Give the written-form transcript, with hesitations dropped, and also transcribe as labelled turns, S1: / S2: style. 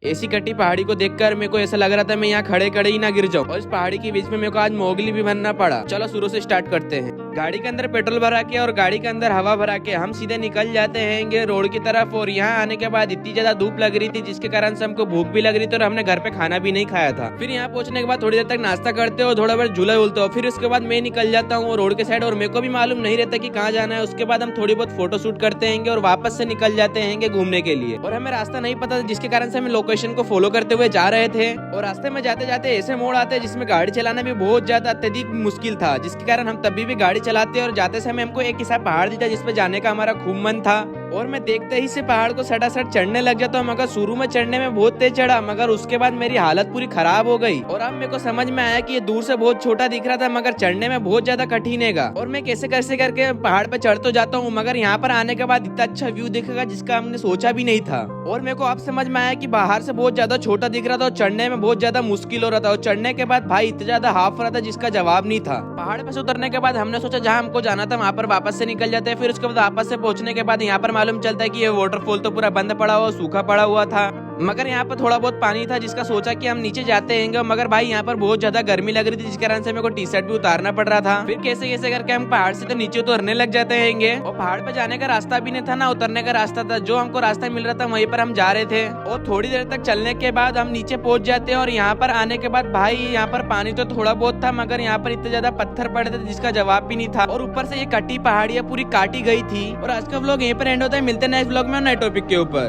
S1: ऐसी कटी पहाड़ी को देखकर मेरे को ऐसा लग रहा था मैं यहाँ खड़े खड़े ही ना गिर जाऊं। और इस पहाड़ी के बीच में मेरे को आज मोगली भी बनना पड़ा। चलो शुरू से स्टार्ट करते हैं। गाड़ी के अंदर पेट्रोल भरा के और गाड़ी के अंदर हवा भरा के हम सीधे निकल जाते हैं रोड की तरफ। और यहाँ आने के बाद इतनी ज्यादा धूप लग रही थी जिसके कारण से हमको भूख भी लग रही थी और हमने घर पे खाना भी नहीं खाया था। फिर यहाँ पहुंचने के बाद थोड़ी देर तक नाश्ता करते हो, थोड़ा बहुत झूला झूलते हो। फिर उसके बाद मैं निकल जाता हूँ रोड के साइड और मेरे को भी मालूम नहीं रहता कि कहाँ जाना है। उसके बाद हम थोड़ी बहुत फोटो शूट करते हैं और वापस से निकल जाते हैं घूमने के लिए। और हमें रास्ता नहीं पता जिसके कारण से हम लोकेशन को फॉलो करते हुए जा रहे थे। और रास्ते में जाते जाते ऐसे मोड़ आते हैं जिसमें गाड़ी चलाना भी बहुत ज्यादा अत्यधिक मुश्किल था, जिसके कारण हम तभी भी गाड़ी चलाते और जाते समय हमको एक ऐसा पहाड़ दिखा जिसपे जाने का हमारा खूब मन था। और मैं देखते ही से पहाड़ को सटासट चढ़ने लग जाता हूँ। मगर शुरू में चढ़ने में बहुत तेज चढ़ा, मगर उसके बाद मेरी हालत पूरी खराब हो गई। और अब मेरे को समझ में आया कि ये दूर से बहुत छोटा दिख रहा था मगर चढ़ने में बहुत ज्यादा कठिन है। और मैं कैसे कैसे करके पहाड़ पे चढ़ तो जाता हूँ, मगर यहाँ पर आने के बाद इतना अच्छा व्यू दिखेगा जिसका हमने सोचा भी नहीं था। और मेरे को अब समझ में आया कि बाहर से बहुत ज्यादा छोटा दिख रहा था और चढ़ने में बहुत ज्यादा मुश्किल हो रहा था। और चढ़ने के बाद भाई इतना ज्यादा हाफ रहा था जिसका जवाब नहीं था। पहाड़ पे से उतरने के बाद हमने सोचा जहाँ हमको जाना था वहाँ पर वापस से निकल जाते हैं। फिर उसके बाद वापस से पहुंचने के बाद यहाँ पर मालूम चलता है कि ये वाटरफॉल तो पूरा बंद पड़ा हुआ, सूखा पड़ा हुआ था। मगर यहाँ पर थोड़ा बहुत पानी था जिसका सोचा कि हम नीचे जाते हैं। मगर भाई यहाँ पर बहुत ज्यादा गर्मी लग रही थी जिस कारण से मेरे को टी शर्ट भी उतारना पड़ रहा था। फिर कैसे कैसे करके हम पहाड़ से तो नीचे उतरने लग जाते हैं। और पहाड़ पे जाने का रास्ता भी नहीं था ना उतरने का रास्ता था, जो हमको रास्ता मिल रहा था वहीं पर हम जा रहे थे। और थोड़ी देर तक चलने के बाद हम नीचे पहुंच जाते हैं। और यहाँ पर आने के बाद भाई यहाँ पर पानी तो थोड़ा बहुत था मगर यहाँ पर इतने ज्यादा पत्थर पड़े थे जिसका जवाब भी नहीं था। और ऊपर से ये कटी पहाड़ियाँ पूरी काटी गई थी। और आज का व्लॉग यहीं पर एंड होता है। मिलते हैं नेक्स्ट व्लॉग में नए टॉपिक के ऊपर।